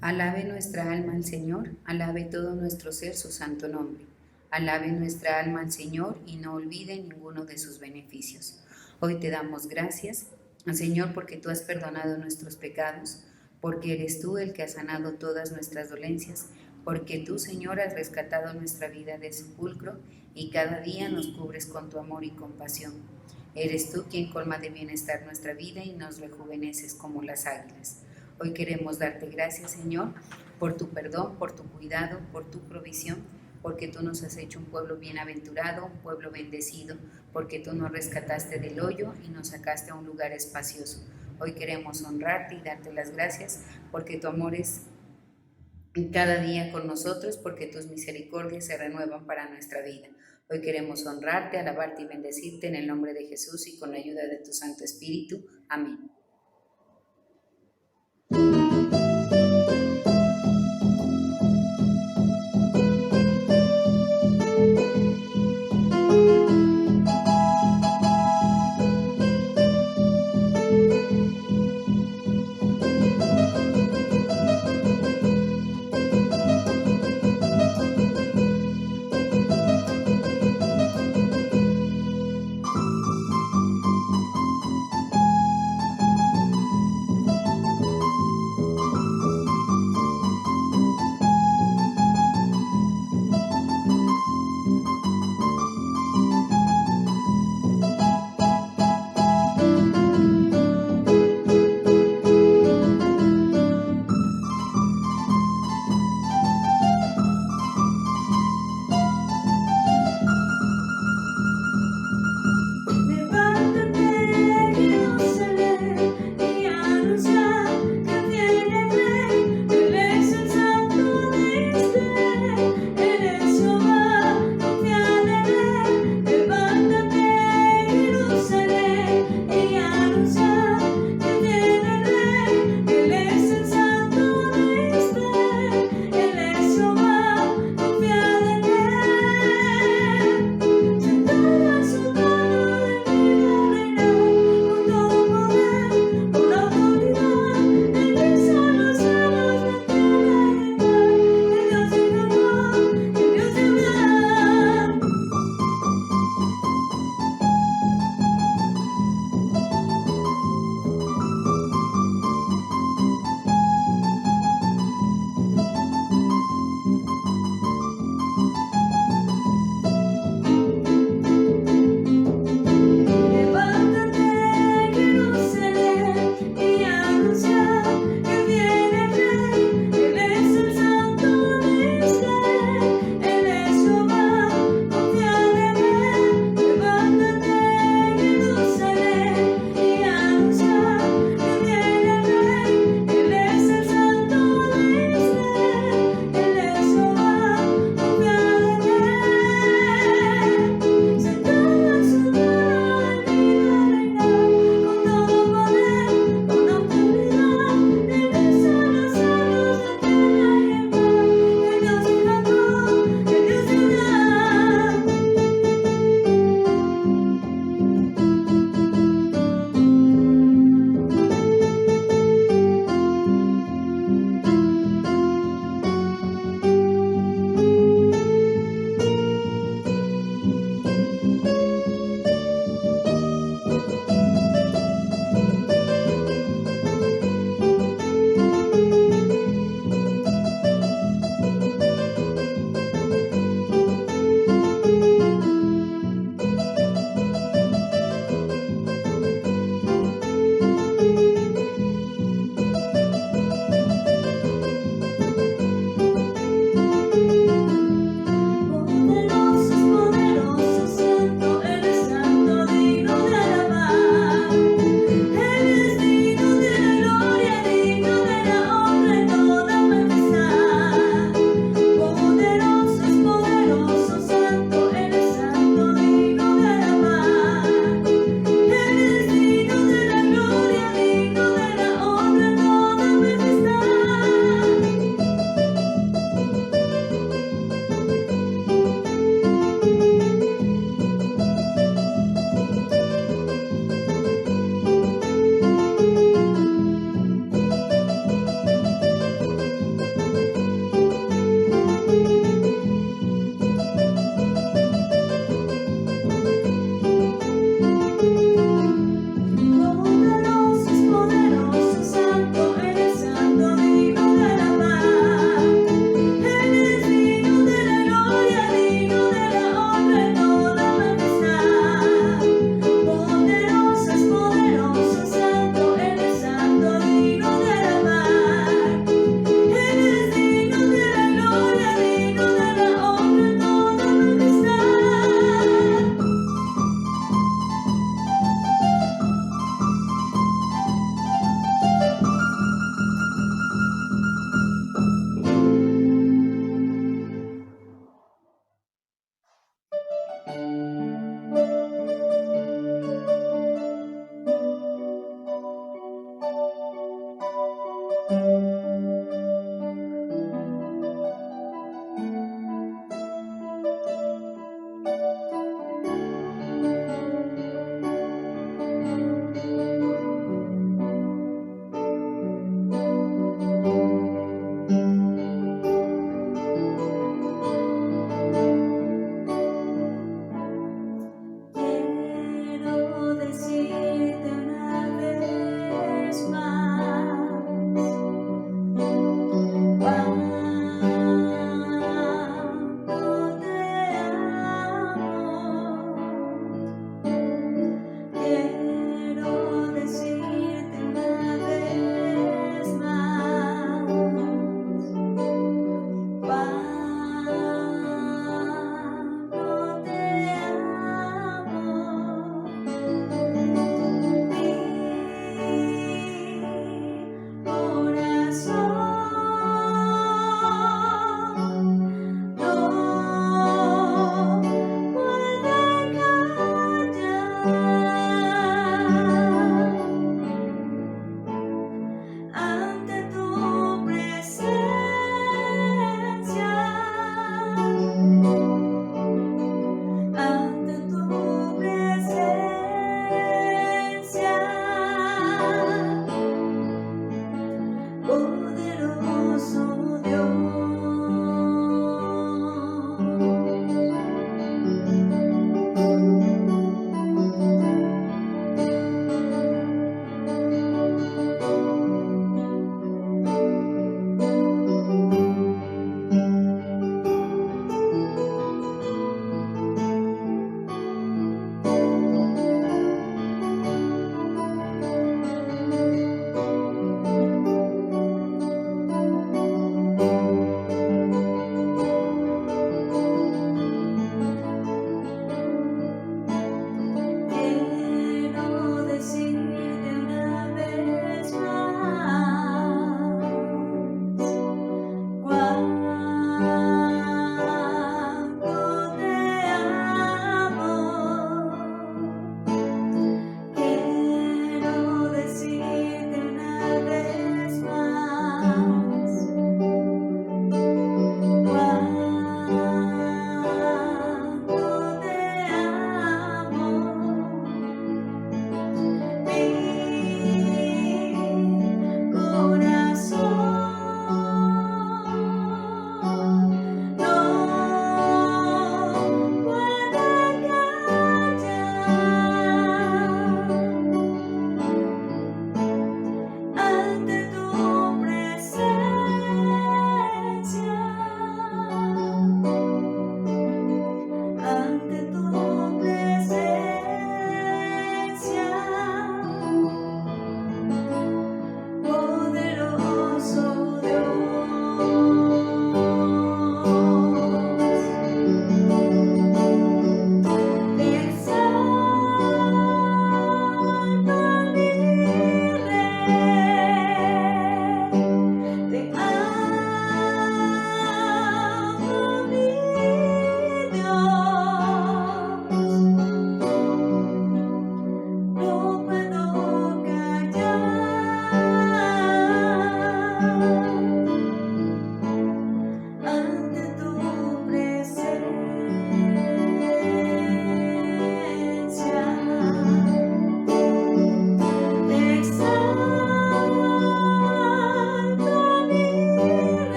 Alabe nuestra alma al Señor, alabe todo nuestro ser su santo nombre. Alabe nuestra alma al Señor y no olvide ninguno de sus beneficios. Hoy te damos gracias, Señor, porque tú has perdonado nuestros pecados, porque eres tú el que ha sanado todas nuestras dolencias, porque tú, Señor, has rescatado nuestra vida del sepulcro y cada día nos cubres con tu amor y compasión. Eres tú quien colma de bienestar nuestra vida y nos rejuveneces como las águilas. Hoy queremos darte gracias, Señor, por tu perdón, por tu cuidado, por tu provisión, porque tú nos has hecho un pueblo bienaventurado, un pueblo bendecido, porque tú nos rescataste del hoyo y nos sacaste a un lugar espacioso. Hoy queremos honrarte y darte las gracias, porque tu amor es cada día con nosotros, porque tus misericordias se renuevan para nuestra vida. Hoy queremos honrarte, alabarte y bendecirte en el nombre de Jesús y con la ayuda de tu Santo Espíritu. Amén.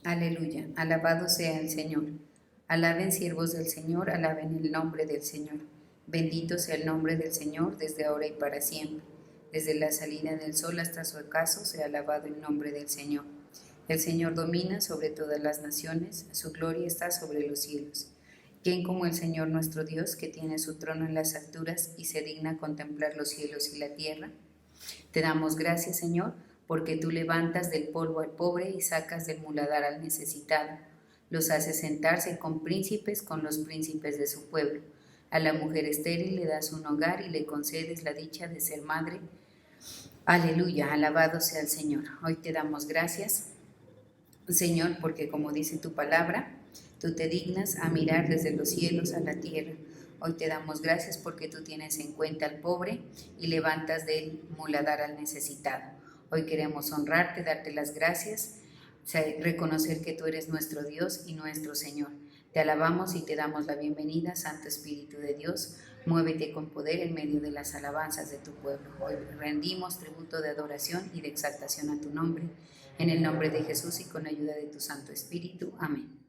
Aleluya, alabado sea el Señor. Alaben siervos del Señor, alaben el nombre del Señor. Bendito sea el nombre del Señor desde ahora y para siempre. Desde la salida del sol hasta su ocaso sea alabado el nombre del Señor. El Señor domina sobre todas las naciones, su gloria está sobre los cielos. ¿Quién como el Señor nuestro Dios, que tiene su trono en las alturas y se digna contemplar los cielos y la tierra? Te damos gracias, Señor, porque tú levantas del polvo al pobre y sacas del muladar al necesitado. Los haces sentarse con los príncipes de su pueblo. A la mujer estéril le das un hogar y le concedes la dicha de ser madre. Aleluya, alabado sea el Señor. Hoy te damos gracias, Señor, porque como dice tu palabra, tú te dignas a mirar desde los cielos a la tierra. Hoy te damos gracias porque tú tienes en cuenta al pobre y levantas del muladar al necesitado. Hoy queremos honrarte, darte las gracias, reconocer que tú eres nuestro Dios y nuestro Señor. Te alabamos y te damos la bienvenida, Santo Espíritu de Dios. Muévete con poder en medio de las alabanzas de tu pueblo. Hoy rendimos tributo de adoración y de exaltación a tu nombre. En el nombre de Jesús y con ayuda de tu Santo Espíritu. Amén.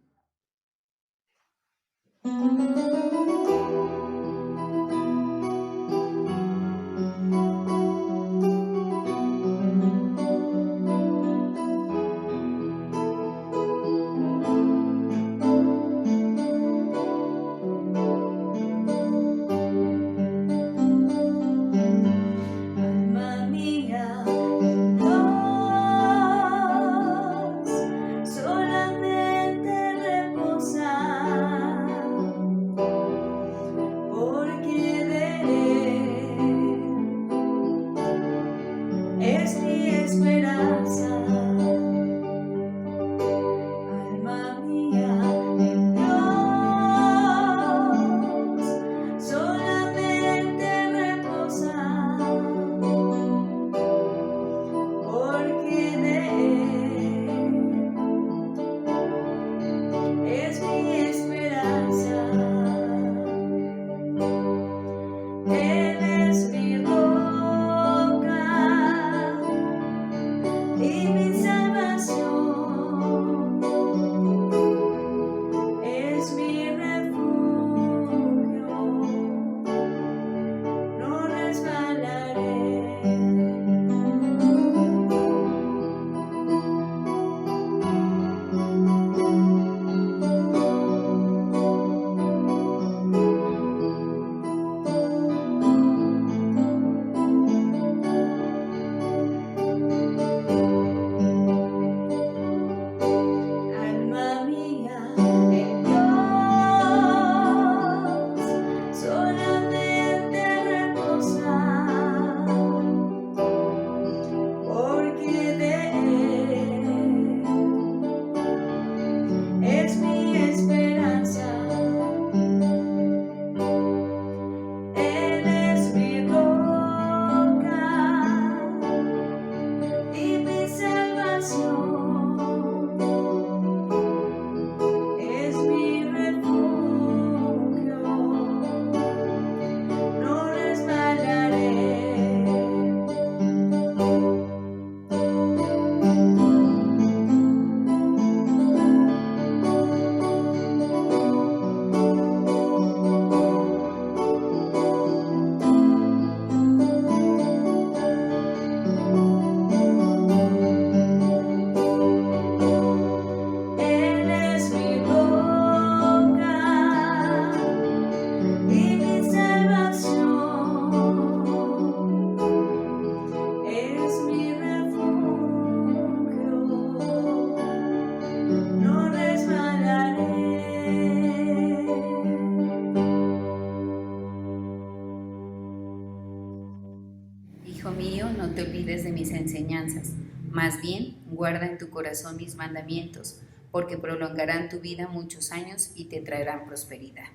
Hijo mío, no te olvides de mis enseñanzas, más bien guarda en tu corazón mis mandamientos, porque prolongarán tu vida muchos años y te traerán prosperidad.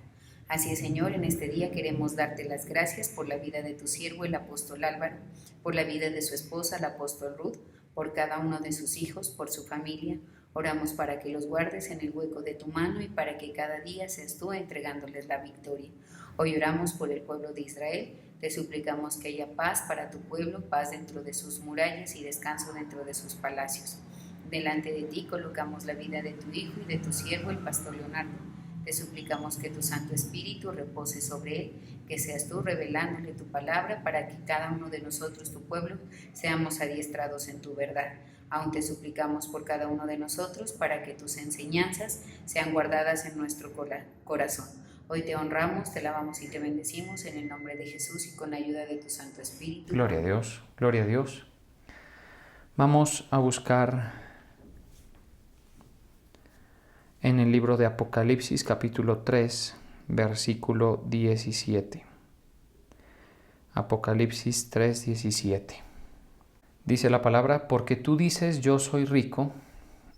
Así es, Señor, en este día queremos darte las gracias por la vida de tu siervo, el apóstol Álvaro, por la vida de su esposa, el apóstol Ruth, por cada uno de sus hijos, por su familia. Oramos para que los guardes en el hueco de tu mano y para que cada día seas tú entregándoles la victoria. Hoy oramos por el pueblo de Israel. Te suplicamos que haya paz para tu pueblo, paz dentro de sus murallas y descanso dentro de sus palacios. Delante de ti colocamos la vida de tu Hijo y de tu siervo, el pastor Leonardo. Te suplicamos que tu Santo Espíritu repose sobre él, que seas tú revelándole tu palabra para que cada uno de nosotros, tu pueblo, seamos adiestrados en tu verdad. Aún te suplicamos por cada uno de nosotros para que tus enseñanzas sean guardadas en nuestro corazón. Hoy te honramos, te alabamos y te bendecimos en el nombre de Jesús y con la ayuda de tu Santo Espíritu. Gloria a Dios, gloria a Dios. Vamos a buscar en el libro de Apocalipsis capítulo 3, versículo 17. Apocalipsis 3, 17. Dice la palabra: porque tú dices, yo soy rico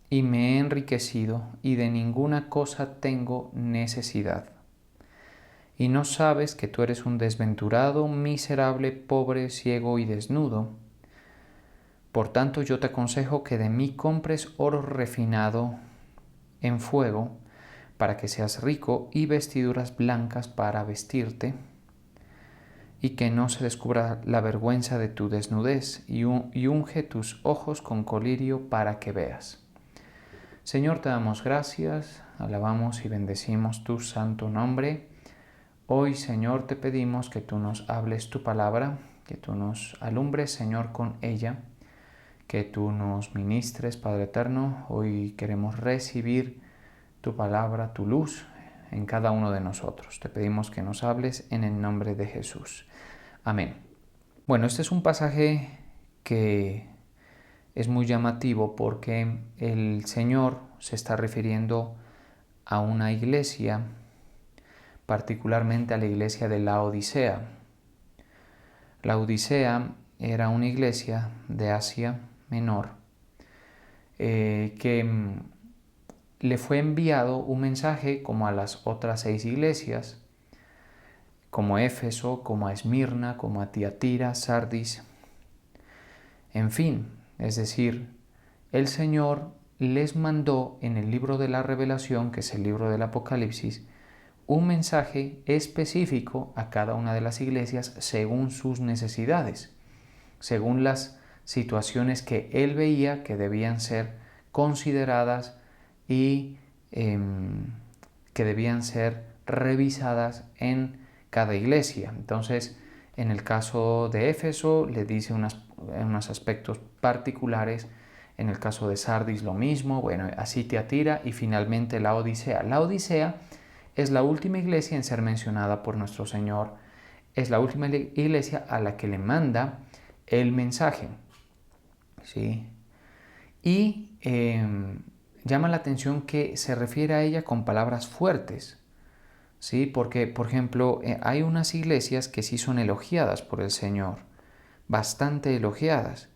y me he enriquecido y de ninguna cosa tengo necesidad. Y no sabes que tú eres un desventurado, miserable, pobre, ciego y desnudo. Por tanto, yo te aconsejo que de mí compres oro refinado en fuego, para que seas rico, y vestiduras blancas para vestirte, y que no se descubra la vergüenza de tu desnudez, y unge tus ojos con colirio para que veas. Señor, te damos gracias, alabamos y bendecimos tu santo nombre. Hoy, Señor, te pedimos que tú nos hables tu palabra, que tú nos alumbres, Señor, con ella, que tú nos ministres, Padre eterno. Hoy queremos recibir tu palabra, tu luz en cada uno de nosotros. Te pedimos que nos hables en el nombre de Jesús. Amén. Bueno, este es un pasaje que es muy llamativo porque el Señor se está refiriendo a una iglesia, particularmente a la iglesia de la Odisea. La Odisea era una iglesia de Asia Menor que le fue enviado un mensaje como a las otras 6 iglesias, como a Éfeso, como a Esmirna, como a Tiatira, Sardis. En fin, es decir, el Señor les mandó en el libro de la Revelación, que es el libro del Apocalipsis, un mensaje específico a cada una de las iglesias según sus necesidades, según las situaciones que él veía que debían ser consideradas y que debían ser revisadas en cada iglesia. Entonces, en el caso de Éfeso le dice unos aspectos particulares, en el caso de Sardis lo mismo, bueno, así Tiatira, y finalmente la Odisea. La Odisea es la última iglesia en ser mencionada por nuestro Señor, es la última iglesia a la que le manda el mensaje, ¿sí? Y llama la atención que se refiere a ella con palabras fuertes, ¿sí? Porque, por ejemplo, hay unas iglesias que sí son elogiadas por el Señor, bastante elogiadas.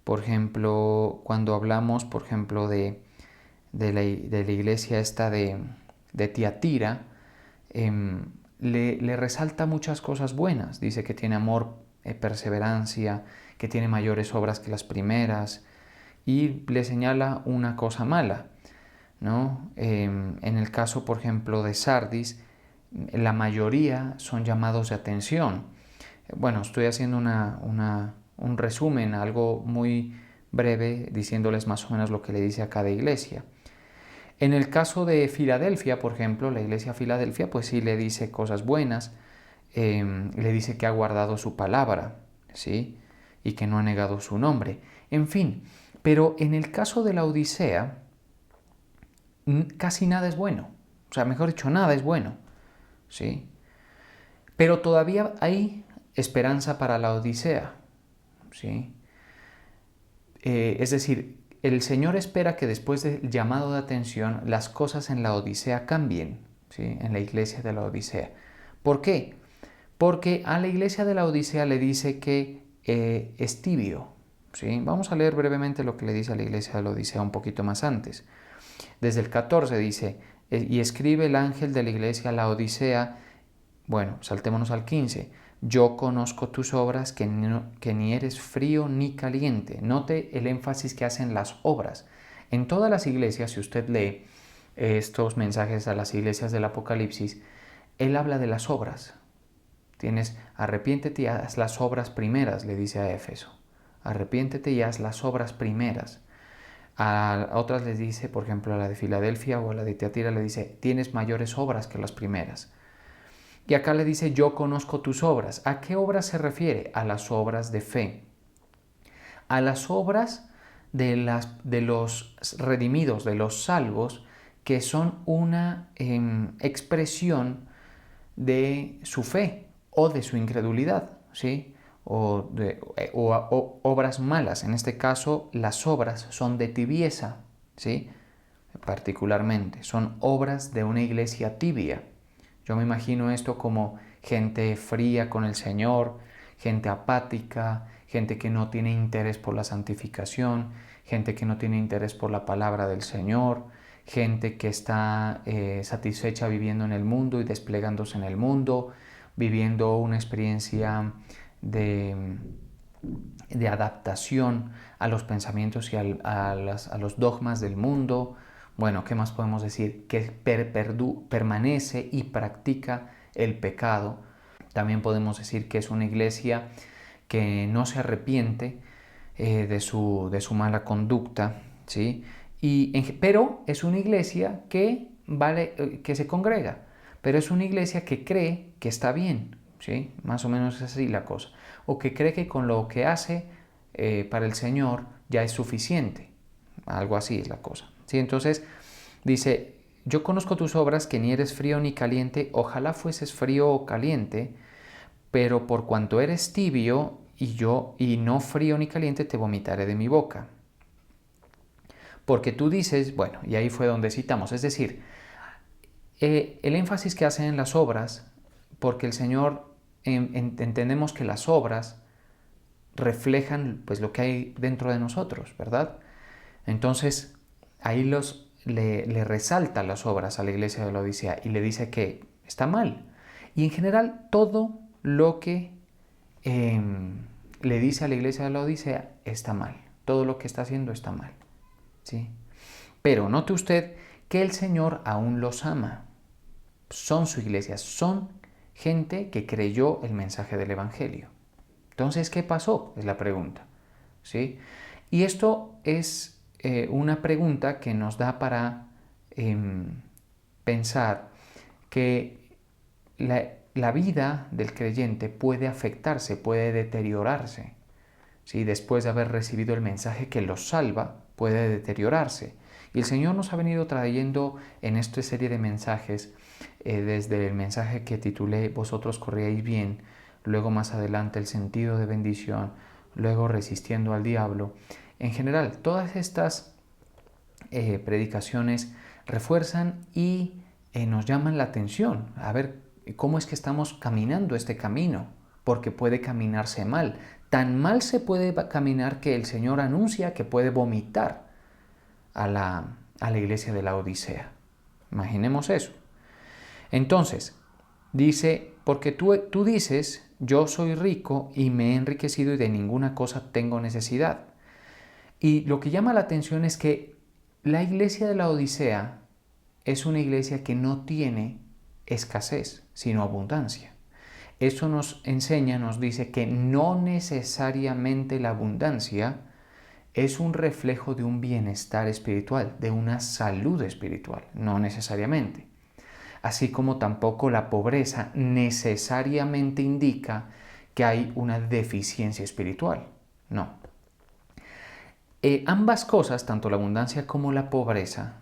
Por ejemplo, cuando hablamos, por ejemplo, de la iglesia esta de Tiatira, le resalta muchas cosas buenas. Dice que tiene amor, perseverancia, que tiene mayores obras que las primeras, y le señala una cosa mala, ¿no? En el caso, por ejemplo, de Sardis, la mayoría son llamados de atención. Bueno, estoy haciendo un resumen, algo muy breve, diciéndoles más o menos lo que le dice a cada iglesia. En el caso de Filadelfia, por ejemplo, la iglesia Filadelfia, pues sí le dice cosas buenas, le dice que ha guardado su palabra, ¿sí? Y que no ha negado su nombre. En fin, pero en el caso de la Odisea, casi nada es bueno. O sea, mejor dicho, nada es bueno, ¿sí? Pero todavía hay esperanza para la Odisea, ¿sí? Es decir, el Señor espera que después del llamado de atención las cosas en la Odisea cambien, ¿sí? En la iglesia de la Odisea. ¿Por qué? Porque a la iglesia de la Odisea le dice que es tibio, ¿sí? Vamos a leer brevemente lo que le dice a la iglesia de la Odisea un poquito más antes. Desde el 14 dice, y escribe el ángel de la iglesia a la Odisea. Bueno, saltémonos al 15. Yo conozco tus obras, que ni eres frío ni caliente. Note el énfasis que hacen las obras. En todas las iglesias, si usted lee estos mensajes a las iglesias del Apocalipsis, él habla de las obras. Tienes, arrepiéntete y haz las obras primeras, le dice a Éfeso. Arrepiéntete y haz las obras primeras. A otras les dice, por ejemplo, a la de Filadelfia o a la de Tiatira le dice, tienes mayores obras que las primeras. Y acá le dice, yo conozco tus obras. ¿A qué obras se refiere? A las obras de fe. A las obras de los redimidos, de los salvos, que son una expresión de su fe o de su incredulidad, ¿sí? O obras malas. En este caso, las obras son de tibieza, ¿sí? Particularmente, son obras de una iglesia tibia. Yo me imagino esto como gente fría con el Señor, gente apática, gente que no tiene interés por la santificación, gente que no tiene interés por la palabra del Señor, gente que está satisfecha viviendo en el mundo y desplegándose en el mundo, viviendo una experiencia de, de adaptación a los pensamientos y a los dogmas del mundo. Bueno, ¿qué más podemos decir? Que permanece y practica el pecado. También podemos decir que es una iglesia que no se arrepiente de su mala conducta, ¿sí? Pero es una iglesia que se congrega, pero es una iglesia que cree que está bien, ¿sí? Más o menos es así la cosa. O que cree que con lo que hace para el Señor ya es suficiente. Algo así es la cosa, ¿sí? Entonces dice, yo conozco tus obras, que ni eres frío ni caliente, ojalá fueses frío o caliente, pero por cuanto eres tibio y no frío ni caliente, te vomitaré de mi boca. Porque tú dices, bueno, y ahí fue donde citamos, es decir, el énfasis que hacen en las obras, porque el Señor, entendemos que las obras reflejan pues lo que hay dentro de nosotros, ¿verdad? Entonces, ahí le resalta las obras a la iglesia de la Odisea y le dice que está mal. Y en general, todo lo que le dice a la iglesia de la Odisea está mal. Todo lo que está haciendo está mal, ¿sí? Pero note usted que el Señor aún los ama. Son su iglesia, son gente que creyó el mensaje del Evangelio. Entonces, ¿qué pasó? Es la pregunta, ¿sí? Y esto es una pregunta que nos da para pensar que la vida del creyente puede afectarse, puede deteriorarse, ¿sí? Después de haber recibido el mensaje que los salva, puede deteriorarse. Y el Señor nos ha venido trayendo en esta serie de mensajes, desde el mensaje que titulé Vosotros corríais bien, luego más adelante el sentido de bendición, luego resistiendo al diablo. En general, todas estas predicaciones refuerzan y nos llaman la atención a ver cómo es que estamos caminando este camino, porque puede caminarse mal. Tan mal se puede caminar que el Señor anuncia que puede vomitar a la iglesia de la Odisea. Imaginemos eso. Entonces, dice, porque tú dices, yo soy rico y me he enriquecido y de ninguna cosa tengo necesidad. Y lo que llama la atención es que la iglesia de la Odisea es una iglesia que no tiene escasez, sino abundancia. Eso nos enseña, nos dice que no necesariamente la abundancia es un reflejo de un bienestar espiritual, de una salud espiritual, no necesariamente. Así como tampoco la pobreza necesariamente indica que hay una deficiencia espiritual, no. Ambas cosas, tanto la abundancia como la pobreza,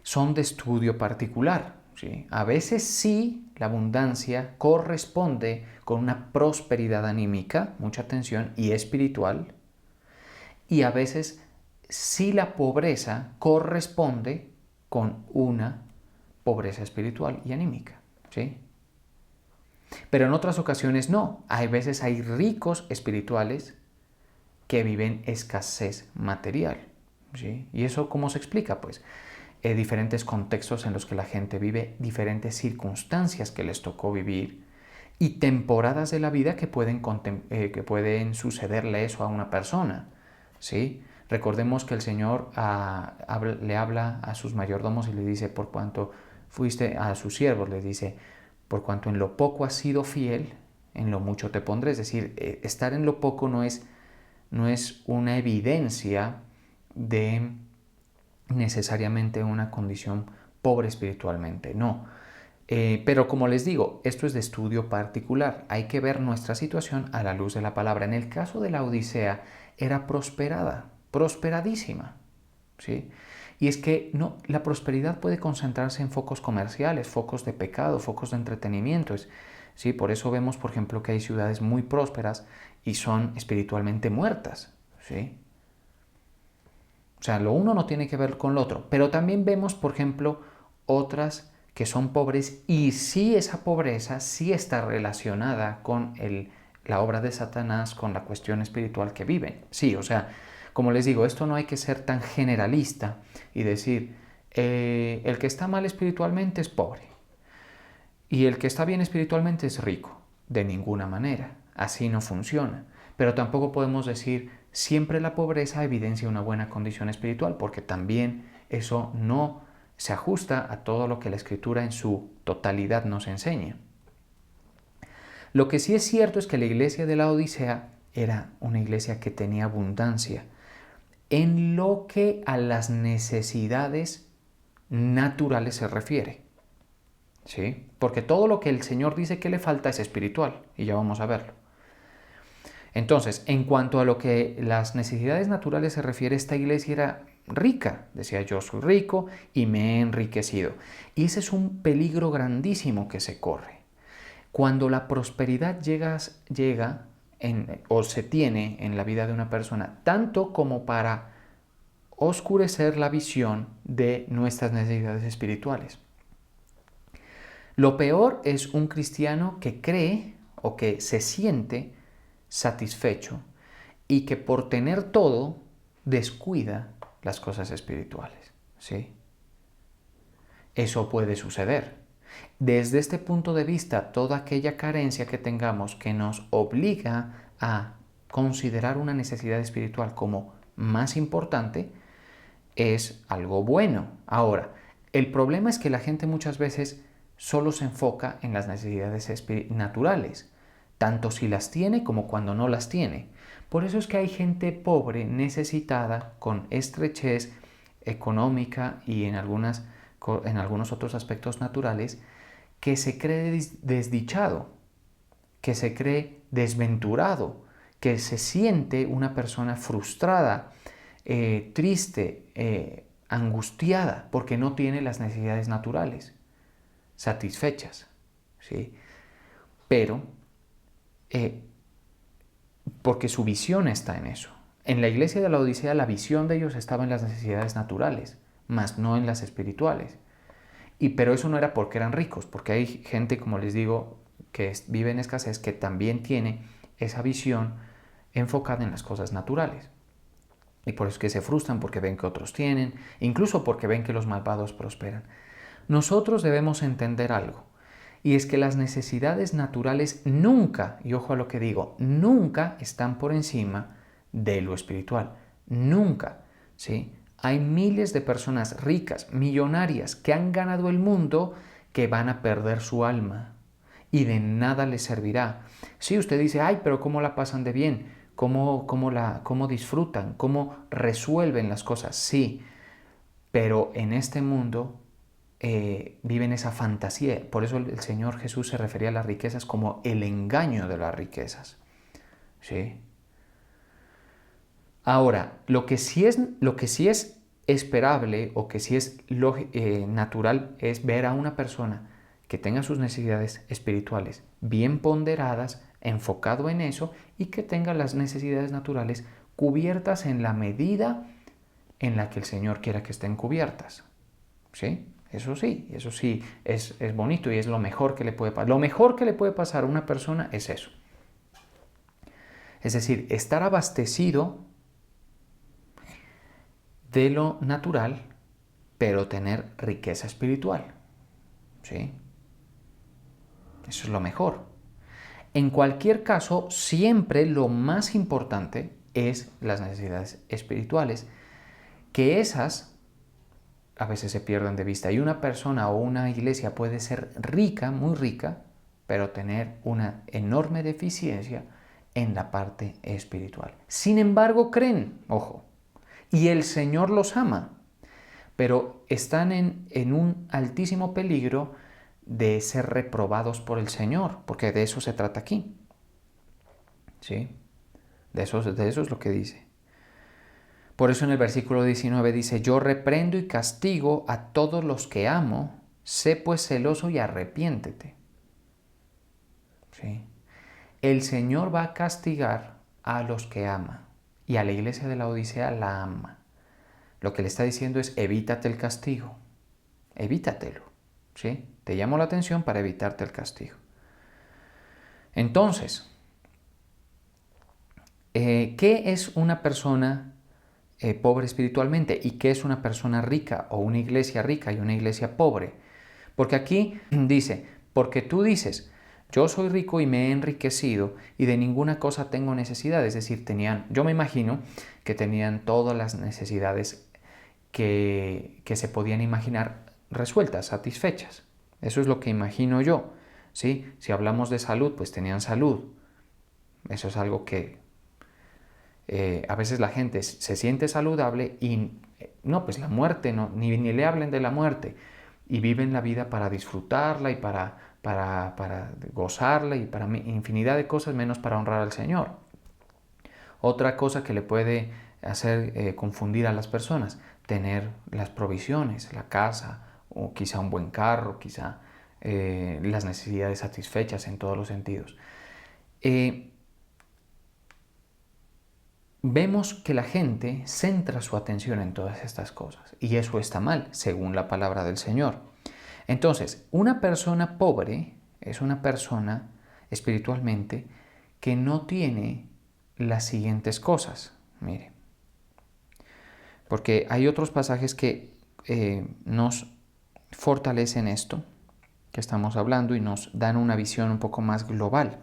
son de estudio particular, ¿sí? A veces sí, la abundancia corresponde con una prosperidad anímica, mucha atención, y espiritual, y a veces sí la pobreza corresponde con una pobreza espiritual y anímica, ¿sí? Pero en otras ocasiones no. Hay veces hay ricos espirituales que viven escasez material, ¿sí? ¿Y eso cómo se explica? Pues diferentes contextos en los que la gente vive, diferentes circunstancias que les tocó vivir y temporadas de la vida que pueden sucederle eso a una persona, ¿sí? Recordemos que el Señor le habla a sus mayordomos y le dice, por cuanto fuiste a sus siervos, les dice, por cuanto en lo poco has sido fiel, en lo mucho te pondré. Es decir, estar en lo poco no es una evidencia de necesariamente una condición pobre espiritualmente, no. Pero como les digo, esto es de estudio particular. Hay que ver nuestra situación a la luz de la palabra. En el caso de la Odisea, era prosperada, prosperadísima, ¿sí? Y es que no, la prosperidad puede concentrarse en focos comerciales, focos de pecado, focos de entretenimiento. ¿Sí? Por eso vemos, por ejemplo, que hay ciudades muy prósperas y son espiritualmente muertas, ¿sí? O sea, lo uno no tiene que ver con lo otro. Pero también vemos, por ejemplo, otras que son pobres y sí esa pobreza sí está relacionada con la obra de Satanás, con la cuestión espiritual que viven. Sí, o sea, como les digo, esto no hay que ser tan generalista y decir, el que está mal espiritualmente es pobre y el que está bien espiritualmente es rico. De ninguna manera, así no funciona. Pero tampoco podemos decir, siempre la pobreza evidencia una buena condición espiritual, porque también eso no se ajusta a todo lo que la Escritura en su totalidad nos enseña. Lo que sí es cierto es que la iglesia de la Odisea era una iglesia que tenía abundancia en lo que a las necesidades naturales se refiere. ¿Sí? Porque todo lo que el Señor dice que le falta es espiritual, y ya vamos a verlo. Entonces, en cuanto a lo que las necesidades naturales se refiere, esta iglesia era rica. Decía, yo soy rico y me he enriquecido. Y ese es un peligro grandísimo que se corre. Cuando la prosperidad llega o se tiene en la vida de una persona, tanto como para oscurecer la visión de nuestras necesidades espirituales. Lo peor es un cristiano que cree o que se siente satisfecho y que por tener todo descuida las cosas espirituales, ¿sí? Eso puede suceder. Desde este punto de vista, toda aquella carencia que tengamos que nos obliga a considerar una necesidad espiritual como más importante es algo bueno. Ahora, el problema es que la gente muchas veces solo se enfoca en las necesidades naturales, tanto si las tiene como cuando no las tiene. Por eso es que hay gente pobre, necesitada, con estrechez económica y en algunos otros aspectos naturales, que se cree desdichado, que se cree desventurado, que se siente una persona frustrada, triste, angustiada, porque no tiene las necesidades naturales satisfechas, ¿sí? Pero porque su visión está en eso. En la iglesia de la Odisea la visión de ellos estaba en las necesidades naturales, más no en las espirituales. Pero eso no era porque eran ricos, porque hay gente, como les digo, que vive en escasez, que también tiene esa visión enfocada en las cosas naturales. Y por eso es que se frustran porque ven que otros tienen, incluso porque ven que los malvados prosperan. Nosotros debemos entender algo, y es que las necesidades naturales nunca, y ojo a lo que digo, nunca están por encima de lo espiritual. Nunca, ¿sí? Hay miles de personas ricas, millonarias, que han ganado el mundo, que van a perder su alma y de nada les servirá. Si usted dice, ay, pero ¿cómo la pasan de bien? ¿Cómo disfrutan? ¿Cómo resuelven las cosas? Sí, pero en este mundo viven esa fantasía. Por eso el Señor Jesús se refería a las riquezas como el engaño de las riquezas. ¿Sí? Ahora, lo que sí es esperable o que sí es natural es ver a una persona que tenga sus necesidades espirituales bien ponderadas, enfocado en eso, y que tenga las necesidades naturales cubiertas en la medida en la que el Señor quiera que estén cubiertas. ¿Sí? Eso sí es bonito y es lo mejor que le puede pasar. Lo mejor que le puede pasar a una persona es eso. Es decir, estar abastecido de lo natural, pero tener riqueza espiritual. ¿Sí? Eso es lo mejor. En cualquier caso, siempre lo más importante es las necesidades espirituales, que esas a veces se pierden de vista. Y una persona o una iglesia puede ser rica, muy rica, pero tener una enorme deficiencia en la parte espiritual. Sin embargo, creen, ojo, y el Señor los ama, pero están en un altísimo peligro de ser reprobados por el Señor, porque de eso se trata aquí. ¿Sí? De eso es lo que dice. Por eso en el versículo 19 dice, yo reprendo y castigo a todos los que amo, sé pues celoso y arrepiéntete. ¿Sí? El Señor va a castigar a los que ama, y a la iglesia de la Odisea la ama. Lo que le está diciendo es, evítate el castigo, evítatelo. ¿Sí? Te llamo la atención para evitarte el castigo. Entonces, ¿qué es una persona pobre espiritualmente y qué es una persona rica o una iglesia rica y una iglesia pobre? Porque aquí dice, porque tú dices, yo soy rico y me he enriquecido y de ninguna cosa tengo necesidad. Es decir, yo me imagino que tenían todas las necesidades que se podían imaginar resueltas, satisfechas. Eso es lo que imagino yo. ¿Sí? Si hablamos de salud, pues tenían salud. Eso es algo que a veces la gente se siente saludable y no, pues la muerte, no, ni le hablen de la muerte. Y viven la vida para disfrutarla y para gozarla y para infinidad de cosas menos para honrar al Señor. Otra cosa que le puede hacer confundir a las personas, tener las provisiones, la casa o quizá un buen carro, quizá las necesidades satisfechas en todos los sentidos. Vemos que la gente centra su atención en todas estas cosas y eso está mal, según la palabra del Señor. Entonces, una persona pobre es una persona espiritualmente que no tiene las siguientes cosas. Mire, porque hay otros pasajes que nos fortalecen esto que estamos hablando y nos dan una visión un poco más global.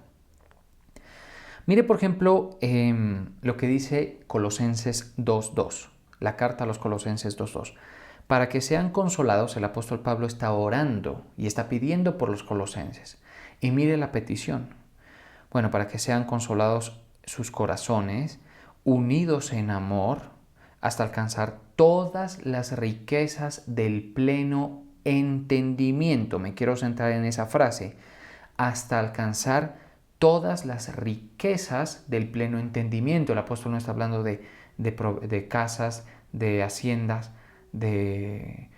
Mire, por ejemplo, lo que dice Colosenses 2.2, la carta a los Colosenses 2.2. Para que sean consolados, el apóstol Pablo está orando y está pidiendo por los colosenses. Y mire la petición. Bueno, para que sean consolados sus corazones, unidos en amor, hasta alcanzar todas las riquezas del pleno entendimiento. Me quiero centrar en esa frase. Hasta alcanzar todas las riquezas del pleno entendimiento. El apóstol no está hablando de casas, de haciendas, de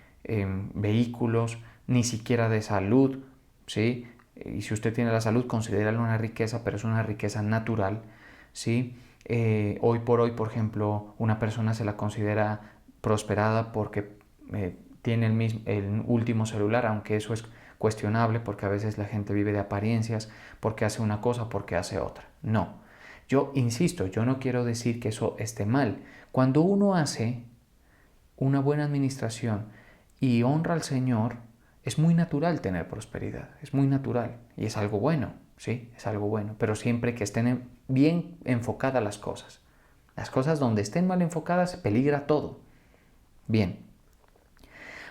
vehículos, ni siquiera de salud, ¿sí? Y si usted tiene la salud, considéralo una riqueza, pero es una riqueza natural, ¿sí? Hoy por hoy, por ejemplo, una persona se la considera prosperada porque tiene el último celular, aunque eso es cuestionable porque a veces la gente vive de apariencias, porque hace una cosa, porque hace otra. No, yo insisto, yo no quiero decir que eso esté mal. Cuando uno hace una buena administración y honra al Señor, es muy natural tener prosperidad, es muy natural y es algo bueno, sí, es algo bueno, pero siempre que estén bien enfocadas las cosas. Las cosas donde estén mal enfocadas peligra todo. Bien.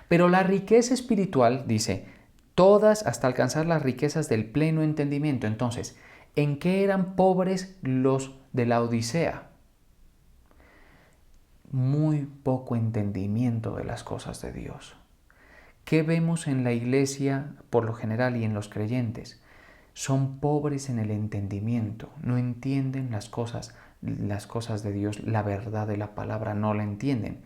Pero la riqueza espiritual, dice, todas hasta alcanzar las riquezas del pleno entendimiento. Entonces, ¿en qué eran pobres los de la Odisea? Muy poco entendimiento de las cosas de Dios. ¿Qué vemos en la iglesia por lo general y en los creyentes? Son pobres en el entendimiento, no entienden las cosas de Dios, la verdad de la palabra, no la entienden.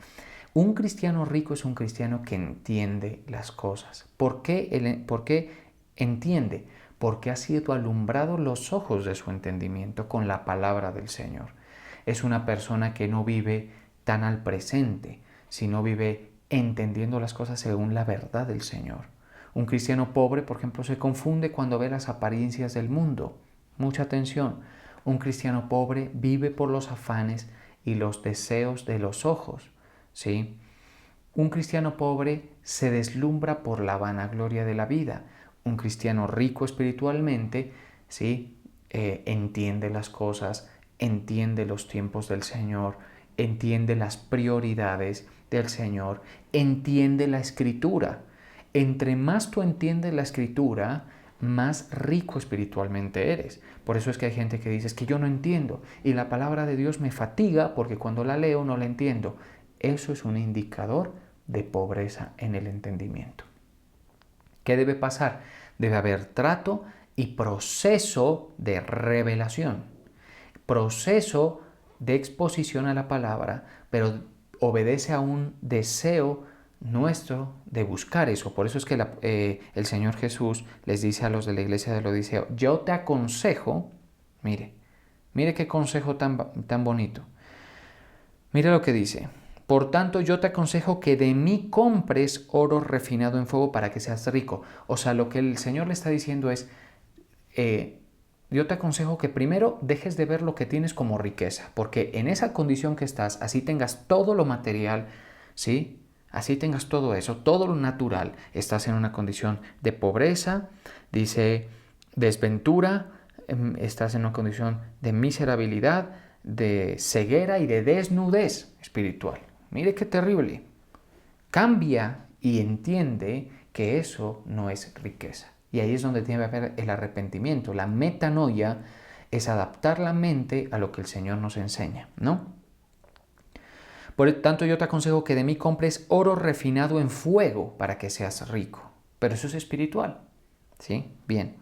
Un cristiano rico es un cristiano que entiende las cosas. ¿Por qué entiende? Porque ha sido alumbrado los ojos de su entendimiento con la palabra del Señor. Es una persona que no vive tan al presente, sino vive entendiendo las cosas según la verdad del Señor. Un cristiano pobre, por ejemplo, se confunde cuando ve las apariencias del mundo. Mucha atención. Un cristiano pobre vive por los afanes y los deseos de los ojos. ¿Sí? Un cristiano pobre se deslumbra por la vanagloria de la vida. Un cristiano rico espiritualmente, ¿sí? Entiende las cosas, entiende los tiempos del Señor, entiende las prioridades del Señor, entiende la Escritura. Entre más tú entiendes la Escritura, más rico espiritualmente eres. Por eso es que hay gente que dice, es que yo no entiendo y la palabra de Dios me fatiga porque cuando la leo no la entiendo. Eso es un indicador de pobreza en el entendimiento. ¿Qué debe pasar? Debe haber trato y proceso de revelación, proceso de exposición a la palabra, pero obedece a un deseo nuestro de buscar eso. Por eso es que el Señor Jesús les dice a los de la iglesia de Laodicea, yo te aconsejo, mire qué consejo tan bonito. Mire lo que dice. Por tanto, yo te aconsejo que de mí compres oro refinado en fuego para que seas rico. O sea, lo que el Señor le está diciendo es, yo te aconsejo que primero dejes de ver lo que tienes como riqueza, porque en esa condición que estás, así tengas todo lo material, ¿sí? Así tengas todo eso, todo lo natural, estás en una condición de pobreza, dice desventura, estás en una condición de miserabilidad, de ceguera y de desnudez espiritual. Mire qué terrible. Cambia y entiende que eso no es riqueza. Y ahí es donde tiene que haber el arrepentimiento. La metanoia es adaptar la mente a lo que el Señor nos enseña, ¿no? Por tanto, yo te aconsejo que de mí compres oro refinado en fuego para que seas rico. Pero eso es espiritual, ¿sí? Bien.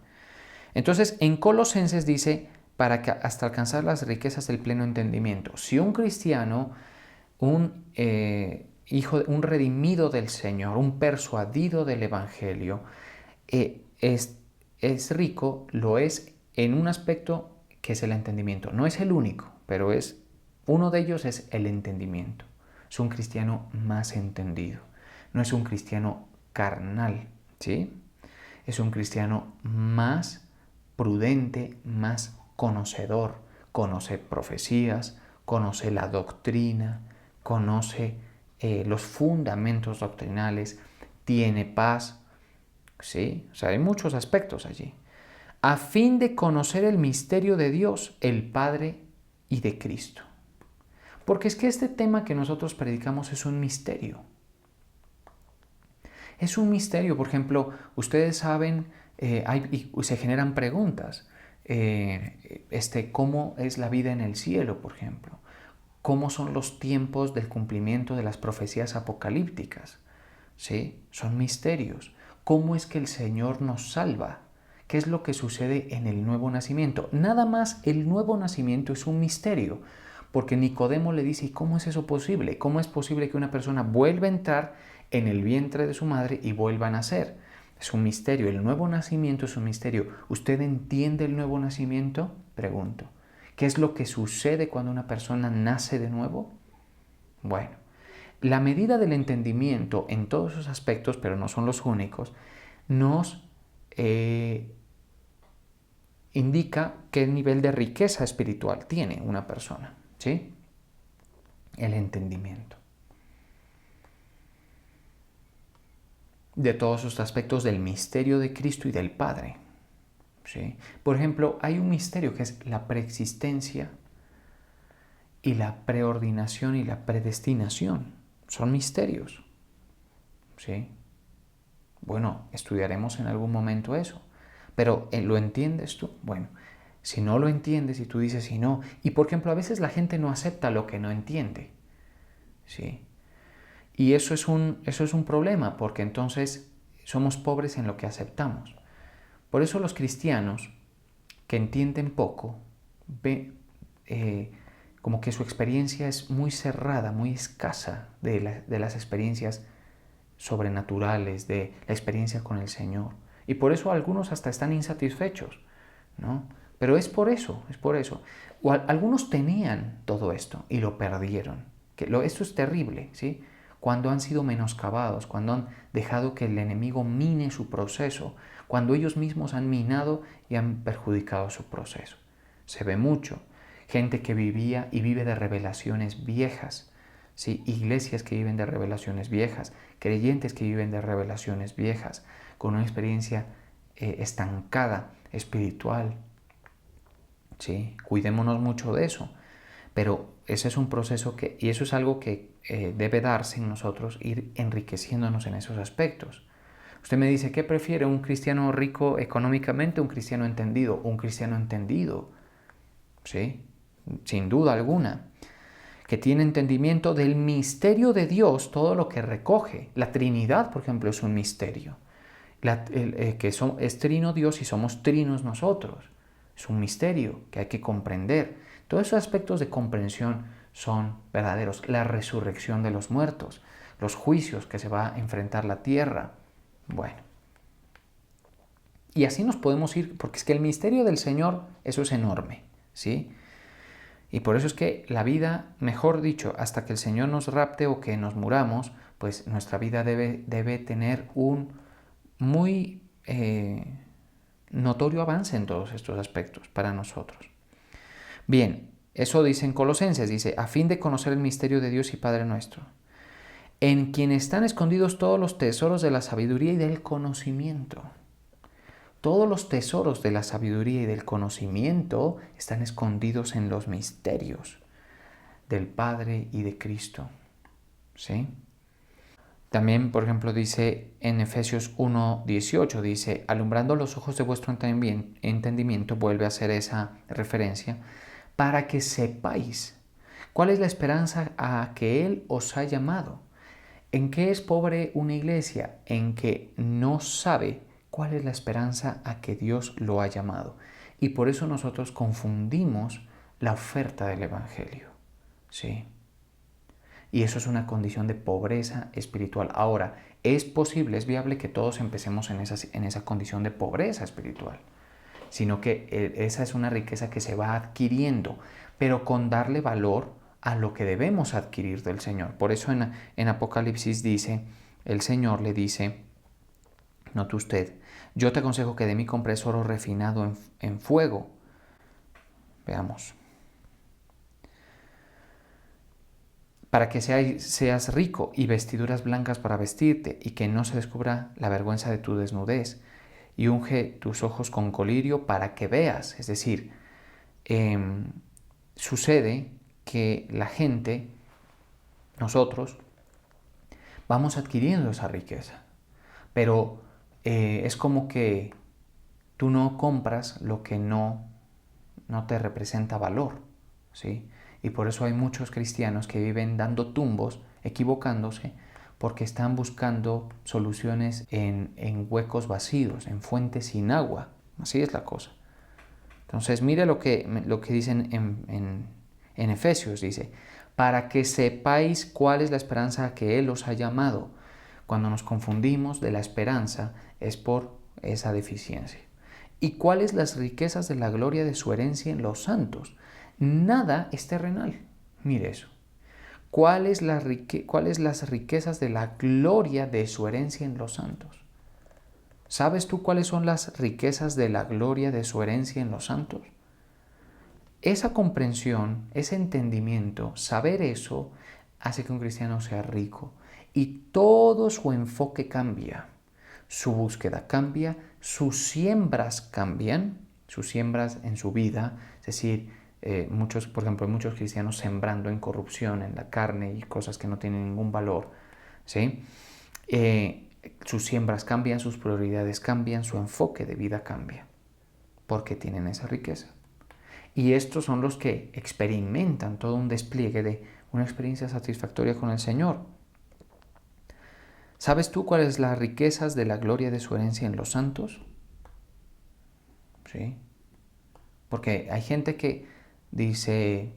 Entonces, en Colosenses dice, para que hasta alcanzar las riquezas del pleno entendimiento. Si un cristiano, un un redimido del Señor, un persuadido del Evangelio, es rico, lo es en un aspecto que es el entendimiento. No es el único, pero uno de ellos es el entendimiento. Es un cristiano más entendido. No es un cristiano carnal, ¿sí? Es un cristiano más prudente, más conocedor. Conoce profecías, conoce la doctrina, conoce los fundamentos doctrinales, tiene paz, ¿sí? O sea, hay muchos aspectos allí. A fin de conocer el misterio de Dios, el Padre y de Cristo. Porque es que este tema que nosotros predicamos es un misterio. Es un misterio, por ejemplo, ustedes saben, y se generan preguntas. ¿Cómo es la vida en el cielo, por ejemplo? ¿Cómo son los tiempos del cumplimiento de las profecías apocalípticas? ¿Sí? Son misterios. ¿Cómo es que el Señor nos salva? ¿Qué es lo que sucede en el nuevo nacimiento? Nada más el nuevo nacimiento es un misterio, porque Nicodemo le dice, ¿y cómo es eso posible? ¿Cómo es posible que una persona vuelva a entrar en el vientre de su madre y vuelva a nacer? Es un misterio, el nuevo nacimiento es un misterio. ¿Usted entiende el nuevo nacimiento? Pregunto. ¿Qué es lo que sucede cuando una persona nace de nuevo? Bueno, la medida del entendimiento en todos esos aspectos, pero no son los únicos, nos indica qué nivel de riqueza espiritual tiene una persona, ¿sí? El entendimiento de todos esos aspectos del misterio de Cristo y del Padre, ¿sí? Por ejemplo, hay un misterio que es la preexistencia y la preordinación y la predestinación. Son misterios, ¿sí? Bueno, estudiaremos en algún momento eso. Pero ¿lo entiendes tú? Bueno, si no lo entiendes y tú dices si no, y por ejemplo a veces la gente no acepta lo que no entiende, ¿sí? Y eso es un problema, porque entonces somos pobres en lo que aceptamos. Por eso los cristianos que entienden poco, como que su experiencia es muy cerrada, muy escasa de las experiencias sobrenaturales, de la experiencia con el Señor. Y por eso algunos hasta están insatisfechos, ¿no? Pero es por eso. Algunos tenían todo esto y lo perdieron. Esto es terrible, ¿sí? Cuando han sido menoscabados, cuando han dejado que el enemigo mine su proceso, cuando ellos mismos han minado y han perjudicado su proceso. Se ve mucho. Gente que vivía y vive de revelaciones viejas, ¿sí? Iglesias que viven de revelaciones viejas, creyentes que viven de revelaciones viejas, con una experiencia estancada, espiritual. ¿Sí? Cuidémonos mucho de eso. Pero ese es un proceso y eso es algo que debe darse en nosotros, ir enriqueciéndonos en esos aspectos. Usted me dice, ¿qué prefiere un cristiano rico económicamente o un cristiano entendido? Un cristiano entendido, ¿sí? Sin duda alguna. que tiene entendimiento del misterio de Dios, todo lo que recoge. La Trinidad, por ejemplo, es un misterio. Es trino Dios y somos trinos nosotros. Es un misterio que hay que comprender. Todos esos aspectos de comprensión son verdaderos. La resurrección de los muertos, los juicios que se va a enfrentar la tierra. Bueno. Y así nos podemos ir, porque es que el misterio del Señor, eso es enorme, ¿sí? Y por eso es que la vida, mejor dicho, hasta que el Señor nos rapte o que nos muramos, pues nuestra vida debe tener un muy notorio avance en todos estos aspectos para nosotros. Bien, eso dice en Colosenses, dice, a fin de conocer el misterio de Dios y Padre nuestro, en quien están escondidos todos los tesoros de la sabiduría y del conocimiento. Todos los tesoros de la sabiduría y del conocimiento están escondidos en los misterios del Padre y de Cristo. ¿Sí? También, por ejemplo, dice en Efesios 1:18, dice, alumbrando los ojos de vuestro entendimiento, vuelve a hacer esa referencia, para que sepáis cuál es la esperanza a que Él os ha llamado. ¿En qué es pobre una iglesia? En que no sabe cuál es la esperanza a que Dios lo ha llamado. Y por eso nosotros confundimos la oferta del Evangelio. ¿Sí? Y eso es una condición de pobreza espiritual. Ahora, es posible, es viable que todos empecemos en esa condición de pobreza espiritual, sino que esa es una riqueza que se va adquiriendo, pero con darle valor a lo que debemos adquirir del Señor. Por eso en Apocalipsis dice, el Señor le dice, note usted, yo te aconsejo que de mí compres oro refinado en fuego. Veamos. Para que seas rico y vestiduras blancas para vestirte y que no se descubra la vergüenza de tu desnudez, y unge tus ojos con colirio para que veas. Es decir, sucede que la gente, nosotros, vamos adquiriendo esa riqueza, pero es como que tú no compras lo que no te representa valor, ¿sí? Y por eso hay muchos cristianos que viven dando tumbos, equivocándose, porque están buscando soluciones en huecos vacíos, en fuentes sin agua. Así es la cosa. Entonces, mire lo que dicen en Efesios, dice, para que sepáis cuál es la esperanza a que Él os ha llamado. Cuando nos confundimos de la esperanza es por esa deficiencia. ¿Y cuáles las riquezas de la gloria de su herencia en los santos? Nada es terrenal. Mire eso. ¿Cuáles las riquezas de la gloria de su herencia en los santos? ¿Sabes tú cuáles son las riquezas de la gloria de su herencia en los santos? Esa comprensión, ese entendimiento, saber eso, hace que un cristiano sea rico y todo su enfoque cambia. Su búsqueda cambia, sus siembras cambian, sus siembras en su vida, es decir, por ejemplo, muchos cristianos sembrando en corrupción, en la carne y cosas que no tienen ningún valor, ¿sí? Sus siembras cambian, sus prioridades cambian, su enfoque de vida cambia, porque tienen esa riqueza. Y estos son los que experimentan todo un despliegue de una experiencia satisfactoria con el Señor. ¿Sabes tú cuáles son las riquezas de la gloria de su herencia en los santos? ¿Sí? Porque hay gente que dice,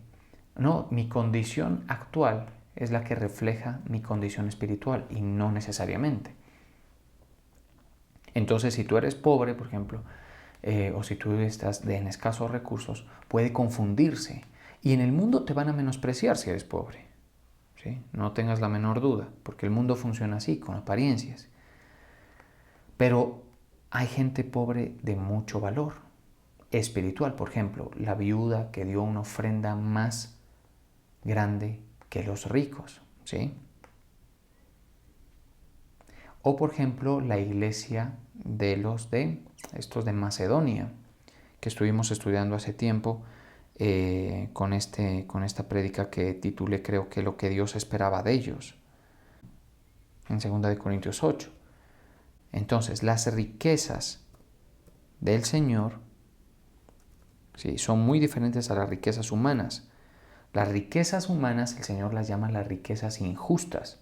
no, mi condición actual es la que refleja mi condición espiritual y no necesariamente. Entonces, si tú eres pobre, por ejemplo, o si tú estás en escasos recursos, puede confundirse. Y en el mundo te van a menospreciar si eres pobre. ¿Sí? No tengas la menor duda, porque el mundo funciona así, con apariencias. Pero hay gente pobre de mucho valor espiritual. Por ejemplo, la viuda que dio una ofrenda más grande que los ricos. ¿Sí? O por ejemplo, la iglesia de estos de Macedonia, que estuvimos estudiando hace tiempo con esta prédica que titulé, creo que lo que Dios esperaba de ellos, en 2 Corintios 8. Entonces, las riquezas del Señor, ¿sí?, son muy diferentes a las riquezas humanas. Las riquezas humanas el Señor las llama las riquezas injustas,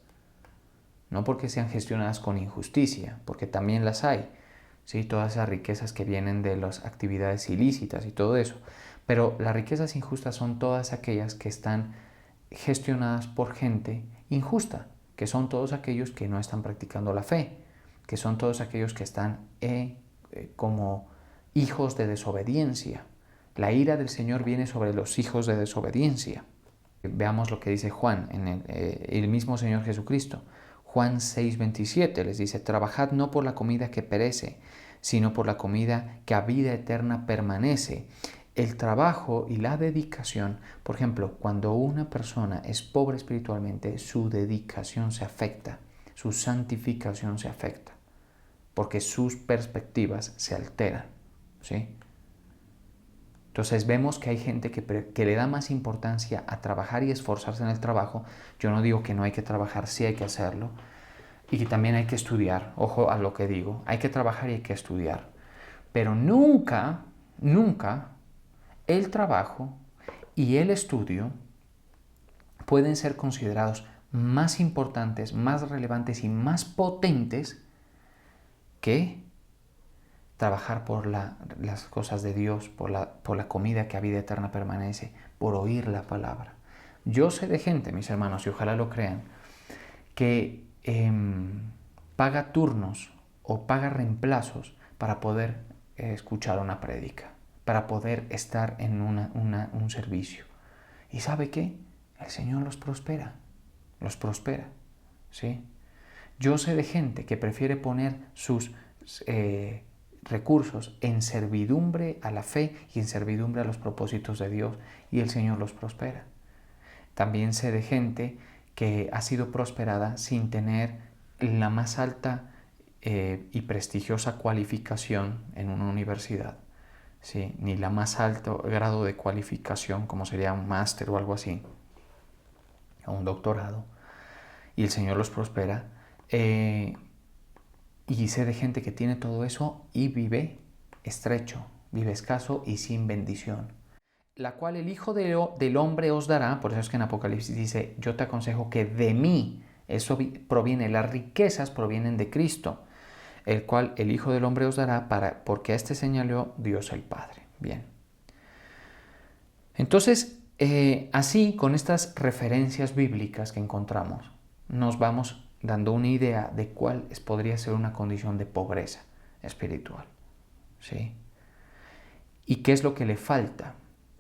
no porque sean gestionadas con injusticia, porque también las hay, ¿sí? Todas esas riquezas que vienen de las actividades ilícitas y todo eso. Pero las riquezas injustas son todas aquellas que están gestionadas por gente injusta, que son todos aquellos que no están practicando la fe, que son todos aquellos que están como hijos de desobediencia. La ira del Señor viene sobre los hijos de desobediencia. Veamos lo que dice Juan, el mismo Señor Jesucristo. Juan 6:27 les dice, trabajad no por la comida que perece, sino por la comida que a vida eterna permanece. El trabajo y la dedicación, por ejemplo, cuando una persona es pobre espiritualmente, su dedicación se afecta, su santificación se afecta, porque sus perspectivas se alteran, ¿sí? Entonces vemos que hay gente que le da más importancia a trabajar y esforzarse en el trabajo. Yo no digo que no hay que trabajar, sí hay que hacerlo. Y que también hay que estudiar, ojo a lo que digo, hay que trabajar y hay que estudiar. Pero nunca, nunca el trabajo y el estudio pueden ser considerados más importantes, más relevantes y más potentes que trabajar por las cosas de Dios, por la comida que a vida eterna permanece, por oír la palabra. Yo sé de gente, mis hermanos, y ojalá lo crean, que paga turnos o paga reemplazos para poder escuchar una prédica, para poder estar en un servicio. ¿Y sabe qué? El Señor los prospera, ¿sí? Yo sé de gente que prefiere poner sus recursos en servidumbre a la fe y en servidumbre a los propósitos de Dios, y el Señor los prospera. También sé de gente que ha sido prosperada sin tener la más alta y prestigiosa cualificación en una universidad, ¿sí? Ni la más alto grado de cualificación, como sería un máster o algo así, o un doctorado, y el Señor los prospera. Y sé de gente que tiene todo eso y vive estrecho, vive escaso y sin bendición, la cual el Hijo del Hombre os dará. Por eso es que en Apocalipsis dice, yo te aconsejo que de mí, eso proviene, las riquezas provienen de Cristo, el cual el Hijo del Hombre os dará porque a este señaló Dios el Padre. Bien. Entonces, así, con estas referencias bíblicas que encontramos, nos vamos dando una idea de cuál podría ser una condición de pobreza espiritual, ¿sí? ¿Y qué es lo que le falta?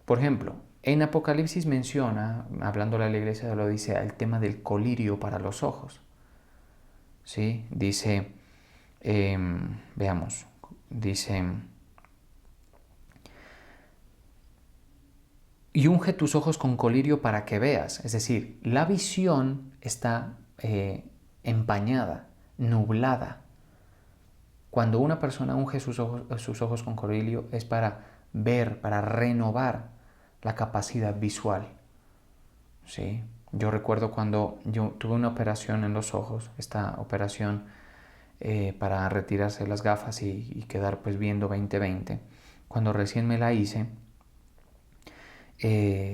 Por ejemplo, en Apocalipsis menciona, hablándole a la iglesia de la Odisea, el tema del colirio para los ojos, ¿sí? Dice, veamos, dice, y unge tus ojos con colirio para que veas. Es decir, la visión está empañada, nublada. Cuando una persona unge sus ojos con colirio es para ver, para renovar la capacidad visual, ¿sí? Yo recuerdo cuando yo tuve una operación en los ojos, esta operación para retirarse las gafas y quedar pues viendo 20/20. Cuando recién me la hice,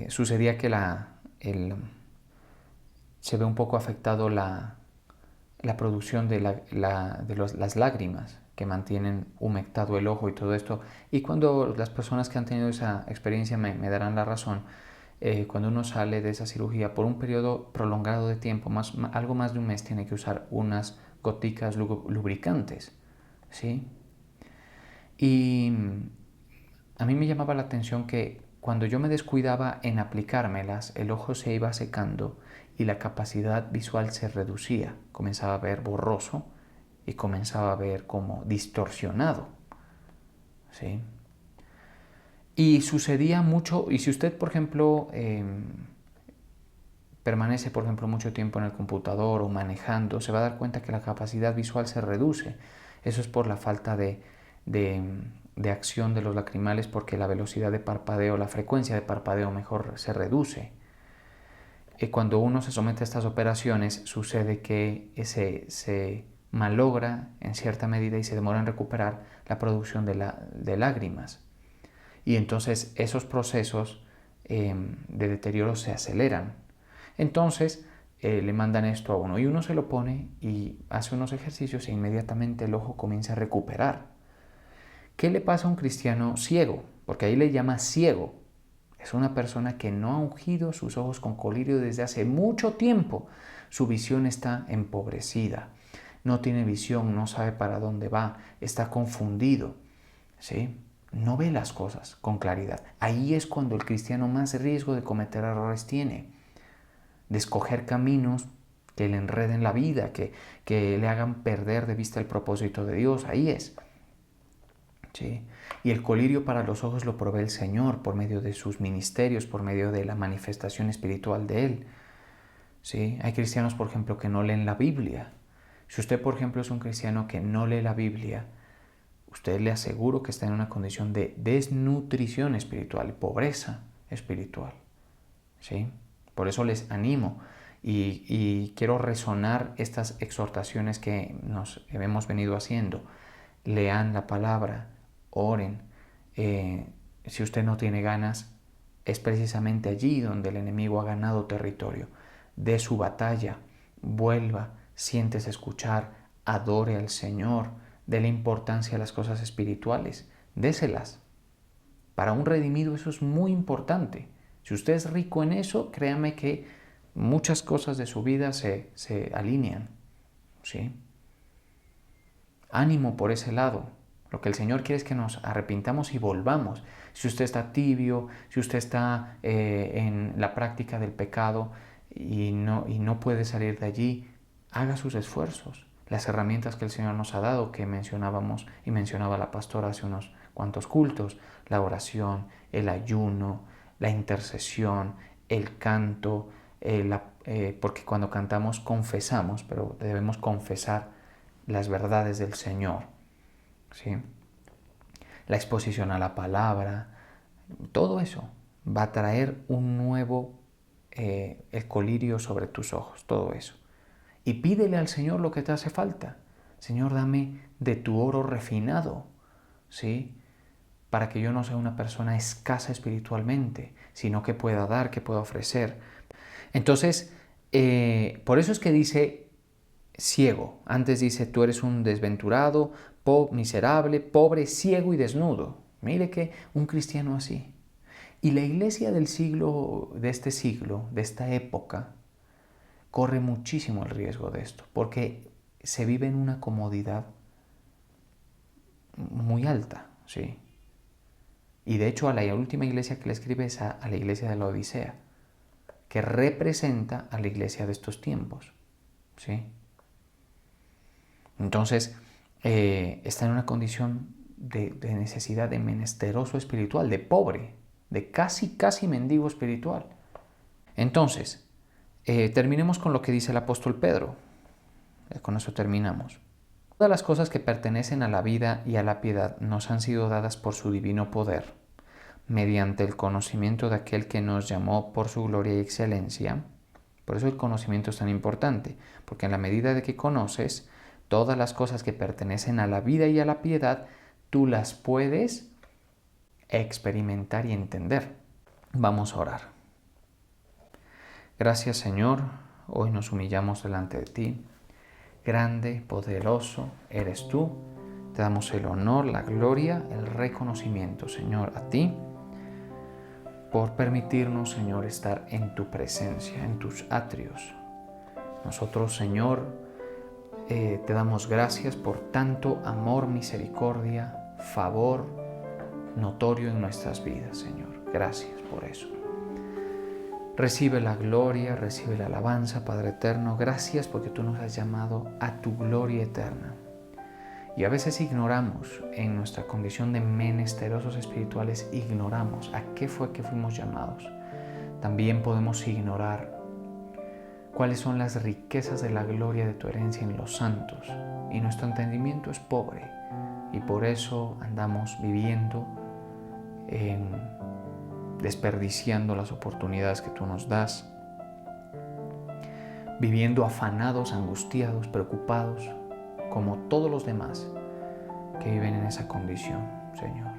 sucedía que se ve un poco afectado la producción de las lágrimas que mantienen humectado el ojo y todo esto. Y cuando las personas que han tenido esa experiencia me darán la razón, cuando uno sale de esa cirugía por un periodo prolongado de tiempo, algo más de un mes, tiene que usar unas goticas lubricantes, ¿sí? Y a mí me llamaba la atención que cuando yo me descuidaba en aplicármelas, el ojo se iba secando y la capacidad visual se reducía. Comenzaba a ver borroso y comenzaba a ver como distorsionado, ¿sí? Y sucedía mucho, y si usted, por ejemplo, permanece, por ejemplo, mucho tiempo en el computador o manejando, se va a dar cuenta que la capacidad visual se reduce. Eso es por la falta de acción de los lacrimales, porque la velocidad de parpadeo, la frecuencia de parpadeo mejor se reduce. Cuando uno se somete a estas operaciones, sucede que se malogra en cierta medida y se demora en recuperar la producción de lágrimas. Y entonces esos procesos de deterioro se aceleran. Entonces le mandan esto a uno y uno se lo pone y hace unos ejercicios e inmediatamente el ojo comienza a recuperar. ¿Qué le pasa a un cristiano ciego? Porque ahí le llama ciego. Es una persona que no ha ungido sus ojos con colirio desde hace mucho tiempo. Su visión está empobrecida. No tiene visión, no sabe para dónde va, está confundido, ¿sí? No ve las cosas con claridad. Ahí es cuando el cristiano más riesgo de cometer errores tiene, de escoger caminos que le enreden la vida, que le hagan perder de vista el propósito de Dios. Ahí es. ¿Sí? Y el colirio para los ojos lo provee el Señor por medio de sus ministerios, por medio de la manifestación espiritual de Él. ¿Sí? Hay cristianos, por ejemplo, que no leen la Biblia. Si usted, por ejemplo, es un cristiano que no lee la Biblia, usted le aseguro que está en una condición de desnutrición espiritual, pobreza espiritual. ¿Sí? Por eso les animo y quiero resonar estas exhortaciones que nos hemos venido haciendo. Lean la palabra, oren. Si usted no tiene ganas, es precisamente allí donde el enemigo ha ganado territorio. De su batalla, vuelva, siéntese a escuchar, adore al Señor, déle importancia a las cosas espirituales, déselas. Para un redimido eso es muy importante. Si usted es rico en eso, créame que muchas cosas de su vida se alinean. ¿Sí? Ánimo por ese lado. Lo que el Señor quiere es que nos arrepintamos y volvamos. Si usted está tibio, si usted está en la práctica del pecado y no puede salir de allí, haga sus esfuerzos. Las herramientas que el Señor nos ha dado, que mencionábamos y mencionaba la pastora hace unos cuantos cultos, la oración, el ayuno, la intercesión, el canto, porque cuando cantamos confesamos, pero debemos confesar las verdades del Señor, ¿sí? La exposición a la palabra, todo eso va a traer un nuevo el colirio sobre tus ojos, todo eso. Y pídele al Señor lo que te hace falta. Señor, dame de tu oro refinado, ¿sí? Para que yo no sea una persona escasa espiritualmente, sino que pueda dar, que pueda ofrecer. Entonces, por eso es que dice ciego. Antes dice, tú eres un desventurado, miserable, pobre, ciego y desnudo. Mire que un cristiano así. Y la iglesia del siglo, de esta época, corre muchísimo el riesgo de esto, porque se vive en una comodidad muy alta, ¿sí? Y de hecho a la última iglesia que le escribe es a la iglesia de la Odisea, que representa a la iglesia de estos tiempos, ¿sí? Entonces, está en una condición de necesidad, de menesteroso espiritual, de pobre, de casi mendigo espiritual. Entonces, terminemos con lo que dice el apóstol Pedro. Con eso terminamos. Todas las cosas que pertenecen a la vida y a la piedad nos han sido dadas por su divino poder, mediante el conocimiento de aquel que nos llamó por su gloria y excelencia. Por eso el conocimiento es tan importante, porque en la medida de que conoces todas las cosas que pertenecen a la vida y a la piedad, tú las puedes experimentar y entender. Vamos a orar. Gracias, Señor, hoy nos humillamos delante de ti. Grande, poderoso eres tú. Te damos el honor, la gloria, el reconocimiento, Señor, a ti, por permitirnos, Señor, estar en tu presencia, en tus atrios. Nosotros, Señor, te damos gracias por tanto amor, misericordia, favor notorio en nuestras vidas, Señor. Gracias por eso. Recibe la gloria, recibe la alabanza, Padre eterno. Gracias porque tú nos has llamado a tu gloria eterna. Y a veces ignoramos, en nuestra condición de menesterosos espirituales, ignoramos a qué fue que fuimos llamados. También podemos ignorar cuáles son las riquezas de la gloria de tu herencia en los santos. Y nuestro entendimiento es pobre. Y por eso andamos viviendo desperdiciando las oportunidades que tú nos das, viviendo afanados, angustiados, preocupados, como todos los demás que viven en esa condición, Señor.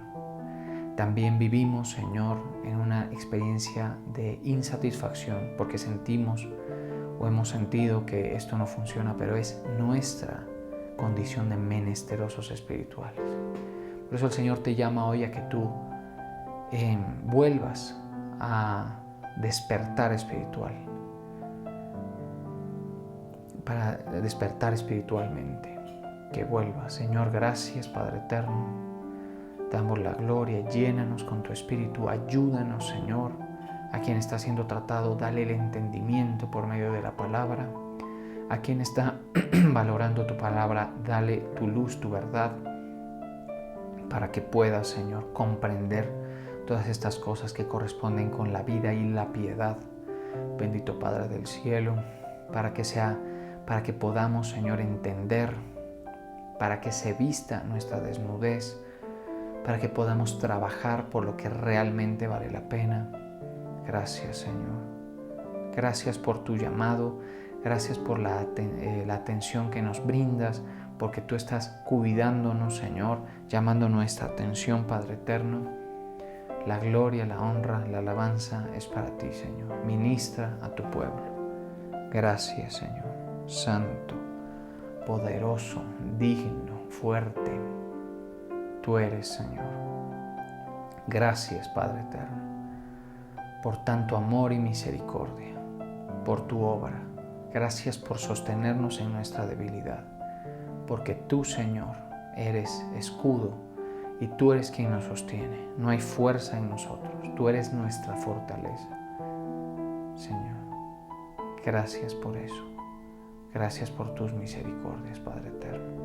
También vivimos, Señor, en una experiencia de insatisfacción porque sentimos o hemos sentido que esto no funciona, pero es nuestra condición de menesterosos espirituales. Por eso el Señor te llama hoy a que tú vuelvas a despertar espiritual, para despertar espiritualmente, que vuelvas. Señor, gracias, Padre eterno, te damos la gloria, llénanos con tu espíritu, ayúdanos, Señor, a quien está siendo tratado, dale el entendimiento por medio de la palabra, a quien está valorando tu palabra, dale tu luz, tu verdad, para que pueda, Señor, comprender todas estas cosas que corresponden con la vida y la piedad. Bendito Padre del cielo, para que podamos, Señor, entender, para que se vista nuestra desnudez, para que podamos trabajar por lo que realmente vale la pena. Gracias, Señor. Gracias por tu llamado, gracias por la atención que nos brindas, porque tú estás cuidándonos, Señor, llamando nuestra atención, Padre eterno. La gloria, la honra, la alabanza es para ti, Señor. Ministra a tu pueblo. Gracias, Señor. Santo, poderoso, digno, fuerte. Tú eres, Señor. Gracias, Padre eterno, por tanto amor y misericordia, por tu obra. Gracias por sostenernos en nuestra debilidad, porque tú, Señor, eres escudo y tú eres quien nos sostiene. No hay fuerza en nosotros, tú eres nuestra fortaleza. Señor, gracias por eso. Gracias por tus misericordias, Padre eterno.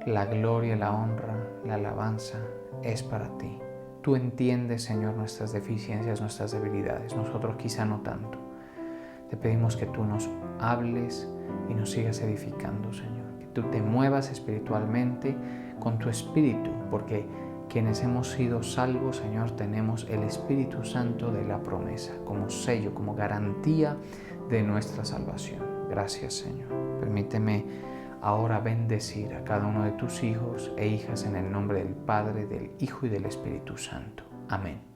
La gloria, la honra, la alabanza es para ti. Tú entiendes, Señor, nuestras deficiencias, nuestras debilidades. Nosotros quizá no tanto. Te pedimos que tú nos hables y nos sigas edificando, Señor. Que tú te muevas espiritualmente con tu Espíritu, porque quienes hemos sido salvos, Señor, tenemos el Espíritu Santo de la promesa como sello, como garantía de nuestra salvación. Gracias, Señor. Permíteme ahora bendecir a cada uno de tus hijos e hijas en el nombre del Padre, del Hijo y del Espíritu Santo. Amén.